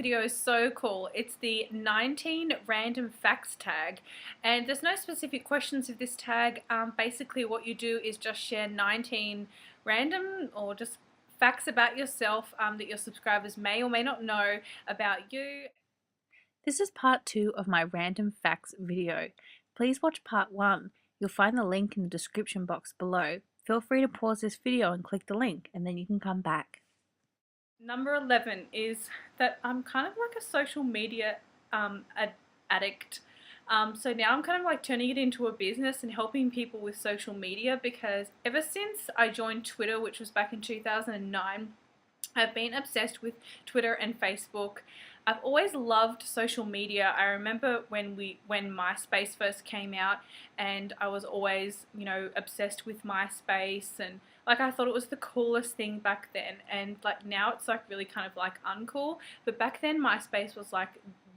video is so cool. It's the 19 random facts tag, and there's no specific questions with this tag. Basically what you do is just share 19 random or just facts about yourself that your subscribers may or may not know about you. This is part 2 of my random facts video. Please watch part 1. You'll find the link in the description box below. Feel free to pause this video and click the link, and then you can come back. Number 11 is that I'm kind of like a social media addict. So now I'm kind of like turning it into a business and helping people with social media, because ever since I joined Twitter, which was back in 2009, I've been obsessed with Twitter and Facebook. I've always loved social media. I remember when MySpace first came out, and I was always, obsessed with MySpace, and like I thought it was the coolest thing back then. And like now it's like really kind of like uncool, but back then MySpace was like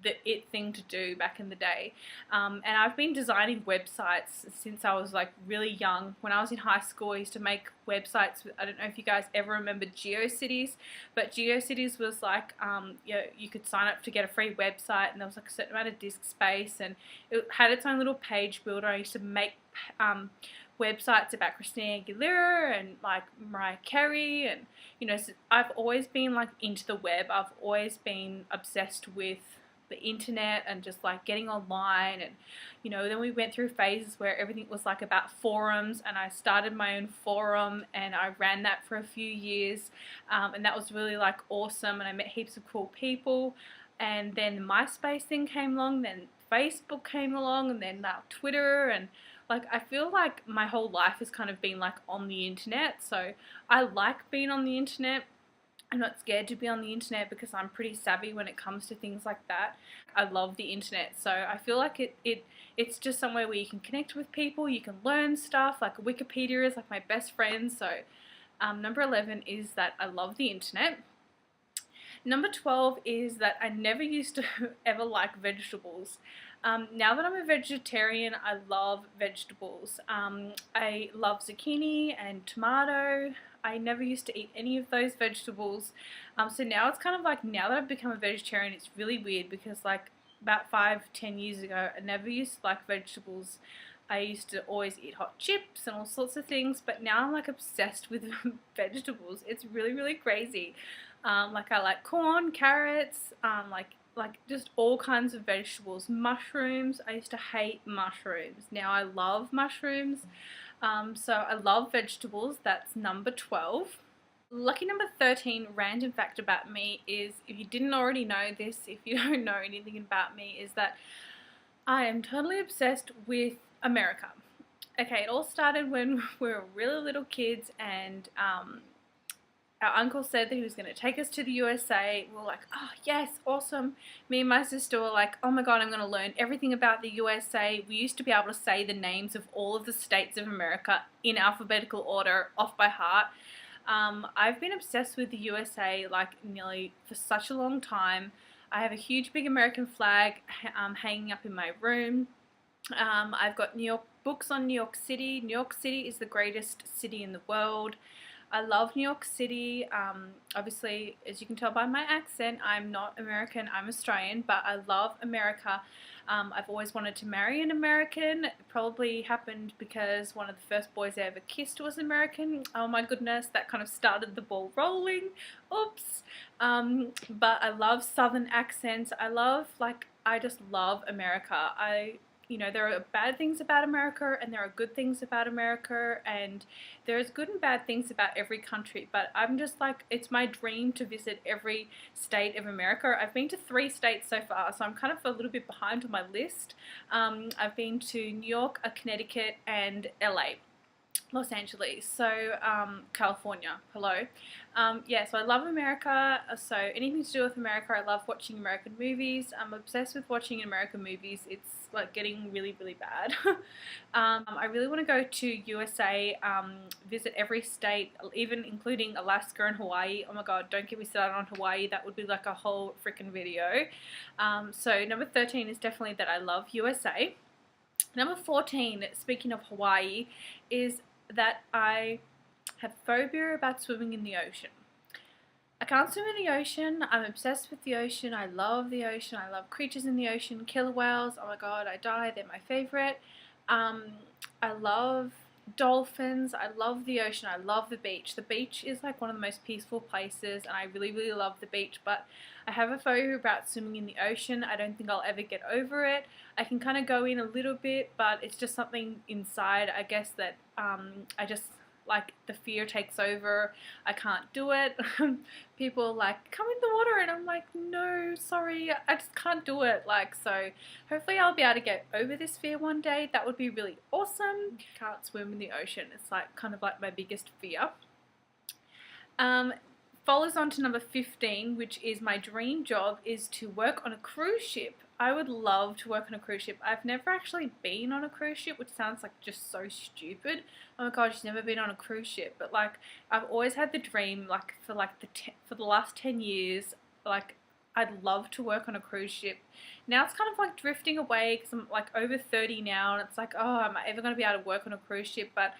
the it thing to do back in the day. And I've been designing websites since I was like really young. When I was in high school, I used to make websites. I don't know if you guys ever remember GeoCities, but GeoCities was like, you could sign up to get a free website, and there was like a certain amount of disk space, and it had its own little page builder. I used to make websites about Christina Aguilera and like Mariah Carey, and so I've always been like into the web. I've always been obsessed with the internet and just like getting online. And then we went through phases where everything was like about forums, and I started my own forum and I ran that for a few years, and that was really like awesome, and I met heaps of cool people. And then the MySpace thing came along, then Facebook came along, and then now Twitter. And like I feel like my whole life has kind of been like on the internet, so I like being on the internet. I'm not scared to be on the internet because I'm pretty savvy when it comes to things like that. I love the internet, so I feel like it's just somewhere where you can connect with people, you can learn stuff. Like Wikipedia is like my best friend. So number 11 is that I love the internet. Number 12 is that I never used to ever like vegetables. Now that I'm a vegetarian, I love vegetables. I love zucchini and tomato. I never used to eat any of those vegetables. So now it's kind of like, now that I've become a vegetarian, it's really weird, because like about 5-10 years ago, I never used to like vegetables. I used to always eat hot chips and all sorts of things, but now I'm like obsessed with vegetables. It's really, really crazy. Like I like corn, carrots, like just all kinds of vegetables. Mushrooms, I used to hate mushrooms. Now I love mushrooms. So I love vegetables. That's number 12. Lucky number 13 random fact about me is, if you didn't already know this, if you don't know anything about me, is that I am totally obsessed with America. Okay, it all started when we were really little kids, and our uncle said that he was going to take us to the USA. We were like, oh yes, awesome. Me and my sister were like, oh my god, I'm going to learn everything about the USA. We used to be able to say the names of all of the states of America in alphabetical order off by heart. I've been obsessed with the USA like nearly for such a long time. I have a huge big American flag hanging up in my room. I've got books on New York City. New York City is the greatest city in the world. I love New York City. Obviously, as you can tell by my accent, I'm not American, I'm Australian, but I love America. I've always wanted to marry an American. It probably happened because one of the first boys I ever kissed was American. Oh my goodness, that kind of started the ball rolling. Oops. But I love Southern accents. I just love America. There are bad things about America and there are good things about America, and there's good and bad things about every country, but I'm just like, it's my dream to visit every state of America. I've been to 3 states so far, so I'm kind of a little bit behind on my list. I've been to New York, Connecticut, and LA. Los Angeles, so California, hello. Yeah, so I love America, so anything to do with America. I love watching American movies. I'm obsessed with watching American movies. It's like getting really, really bad. I really want to go to USA, visit every state, even including Alaska and Hawaii. Oh my god, don't get me started on Hawaii. That would be like a whole freaking video. So number 13 is definitely that I love USA. Number 14, speaking of Hawaii, is that I have phobia about swimming in the ocean. I can't swim in the ocean. I'm obsessed with the ocean. I love the ocean. I love creatures in the ocean. Killer whales. Oh my god, I die. They're my favorite. Um, I love dolphins. I love the ocean. I love the beach. The beach is like one of the most peaceful places, and I really, really love the beach. But I have a phobia about swimming in the ocean. I don't think I'll ever get over it. I can kind of go in a little bit, but it's just something inside, I guess, that I just like the fear takes over. I can't do it. People are like, come in the water, and I'm like, no, sorry, I just can't do it. Like, so hopefully I'll be able to get over this fear one day. That would be really awesome. Can't swim in the ocean. It's like kind of like my biggest fear. Follows on to number 15, which is my dream job is to work on a cruise ship. I would love to work on a cruise ship. I've never actually been on a cruise ship, which sounds like just so stupid. Oh my god, she's never been on a cruise ship. But like, I've always had the dream, like for the last 10 years, like I'd love to work on a cruise ship. Now it's kind of like drifting away because I'm like over 30 now, and it's like, oh, am I ever going to be able to work on a cruise ship? But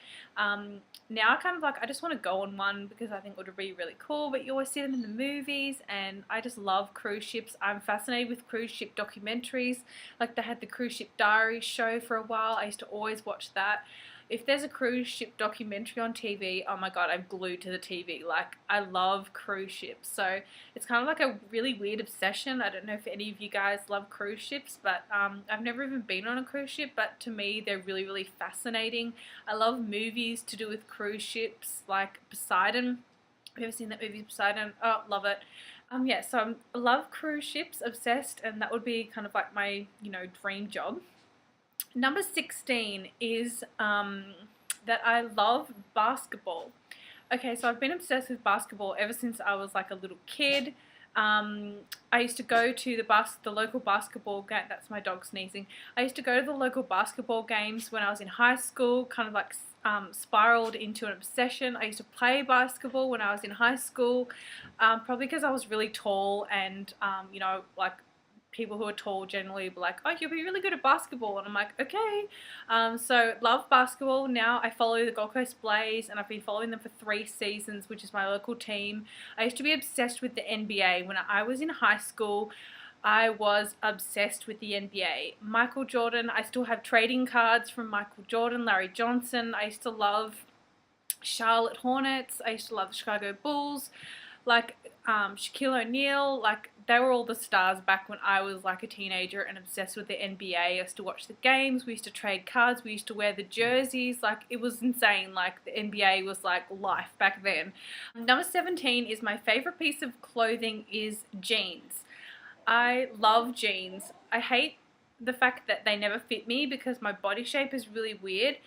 now I kind of like, I just want to go on one because I think it would be really cool. But you always see them in the movies, and I just love cruise ships. I'm fascinated with cruise ship documentaries. Like they had the Cruise Ship Diaries show for a while. I used to always watch that. If there's a cruise ship documentary on TV, oh my god, I'm glued to the TV. Like, I love cruise ships. So it's kind of like a really weird obsession. I don't know if any of you guys love cruise ships, but I've never even been on a cruise ship, but to me, they're really, really fascinating. I love movies to do with cruise ships, like Poseidon. Have you ever seen that movie, Poseidon? Oh, love it. Yeah, so I love cruise ships, obsessed, and that would be kind of like my, dream job. Number 16 is that I love basketball. Okay, so I've been obsessed with basketball ever since I was like a little kid. I used to go to the local basketball game. That's my dog sneezing. I used to go to the local basketball games when I was in high school, kind of like spiraled into an obsession. I used to play basketball when I was in high school, probably because I was really tall and, like people who are tall generally be like, oh, you'll be really good at basketball, and I'm like, okay. So love basketball. Now I follow the Gold Coast Blaze, and I've been following them for 3 seasons, which is my local team. I used to be obsessed with the NBA. When I was in high school, I was obsessed with the NBA. Michael Jordan, I still have trading cards from Michael Jordan, Larry Johnson. I used to love Charlotte Hornets. I used to love the Chicago Bulls. Like Shaquille O'Neal, like they were all the stars back when I was like a teenager and obsessed with the NBA. I used to watch the games, we used to trade cards, we used to wear the jerseys, like it was insane. Like the NBA was like life back then. Number 17 is my favorite piece of clothing is jeans. I love jeans. I hate the fact that they never fit me because my body shape is really weird.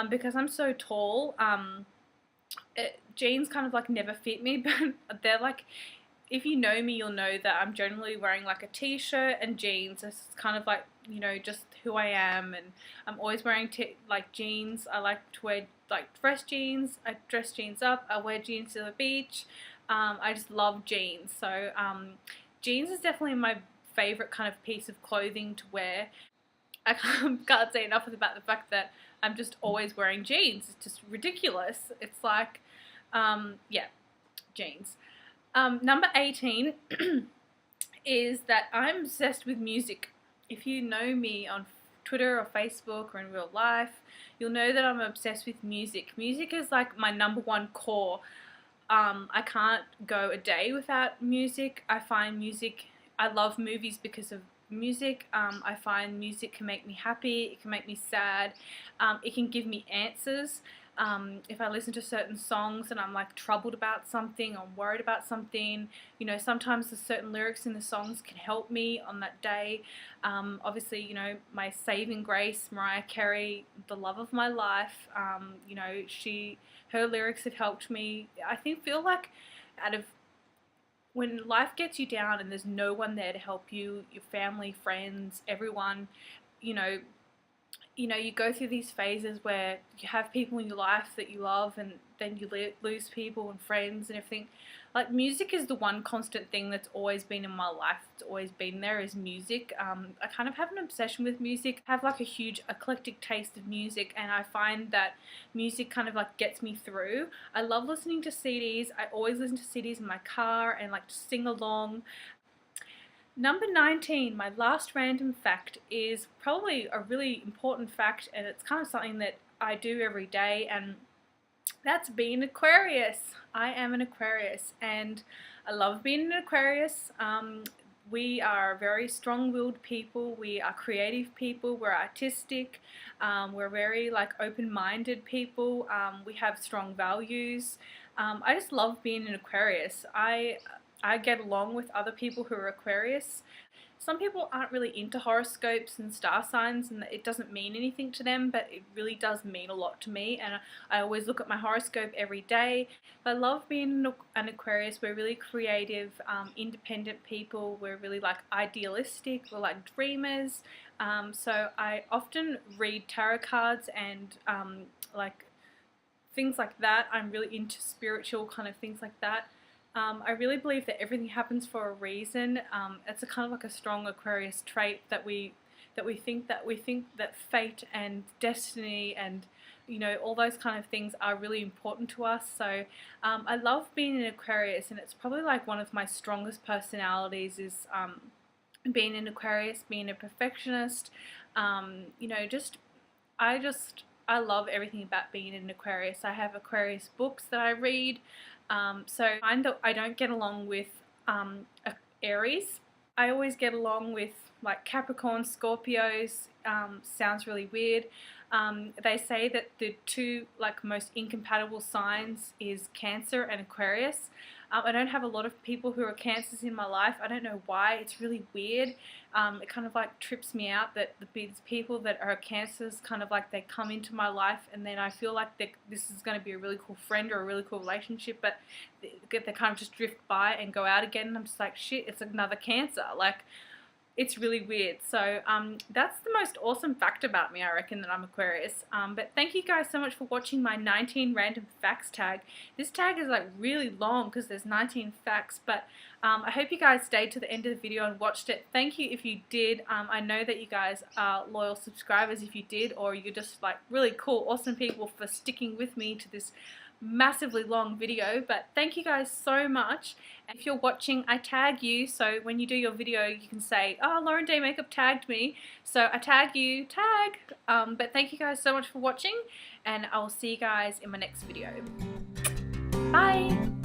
Because I'm so tall, jeans kind of like never fit me, but they're like, if you know me, you'll know that I'm generally wearing like a t-shirt and jeans. It's kind of like, just who I am, and I'm always wearing like jeans. I like to wear like dress jeans. I dress jeans up. I wear jeans to the beach. I just love jeans. So jeans is definitely my favorite kind of piece of clothing to wear. I can't say enough about the fact that I'm just always wearing jeans. It's just ridiculous. It's like, yeah, jeans. Number 18 is that I'm obsessed with music. If you know me on Twitter or Facebook or in real life, you'll know that I'm obsessed with music. Music is like my number one core. I can't go a day without music. I love movies because of music. I find music can make me happy, it can make me sad, it can give me answers. If I listen to certain songs and I'm like troubled about something, or I'm worried about something, sometimes the certain lyrics in the songs can help me on that day. Obviously, my saving grace, Mariah Carey, the love of my life, her lyrics have helped me. I feel like when life gets you down and there's no one there to help you, your family, friends, everyone, you go through these phases where you have people in your life that you love, and then you lose people and friends and everything. like music is the one constant thing that's always been in my life. It's always been there, is music. I kind of have an obsession with music. I have like a huge eclectic taste of music, and I find that music kind of like gets me through. I love listening to CDs. I always listen to CDs in my car and like to sing along. Number 19, my last random fact, is probably a really important fact, and it's kind of something that I do every day, and that's being an Aquarius. I am an Aquarius, and I love being an Aquarius. We are very strong-willed people. We are creative people. We're artistic. We're very like open-minded people. We have strong values. I just love being an Aquarius. I get along with other people who are Aquarius. Some people aren't really into horoscopes and star signs, and it doesn't mean anything to them, but it really does mean a lot to me, and I always look at my horoscope every day. I love being an Aquarius. We're really creative, independent people. We're really like idealistic. We're like dreamers. So I often read tarot cards and like things like that. I'm really into spiritual kind of things like that. I really believe that everything happens for a reason. It's a kind of like a strong Aquarius trait that we think that fate and destiny and all those kind of things are really important to us. So I love being an Aquarius, and it's probably like one of my strongest personalities is being an Aquarius, being a perfectionist. I love everything about being an Aquarius. I have Aquarius books that I read. So I find that I don't get along with Aries. I always get along with like Capricorn, Scorpios. Sounds really weird. They say that the two like most incompatible signs is Cancer and Aquarius. I don't have a lot of people who are Cancers in my life. I don't know why. It's really weird. It kind of like trips me out that these people that are Cancers kind of like they come into my life, and then I feel like this is going to be a really cool friend or a really cool relationship, but they kind of just drift by and go out again, and I'm just like, shit, it's another Cancer. Like, it's really weird. So that's the most awesome fact about me, I reckon, that I'm Aquarius. But thank you guys so much for watching my 19 random facts tag. This tag is like really long because there's 19 facts, but I hope you guys stayed to the end of the video and watched it. Thank you if you did. I know that you guys are loyal subscribers if you did, or you're just like really cool, awesome people for sticking with me to this massively long video. But thank you guys so much. If you're watching, I tag you, so when you do your video you can say, oh, Lauren Day Makeup tagged me, so I tag you, tag. But thank you guys so much for watching, and I will see you guys in my next video. Bye.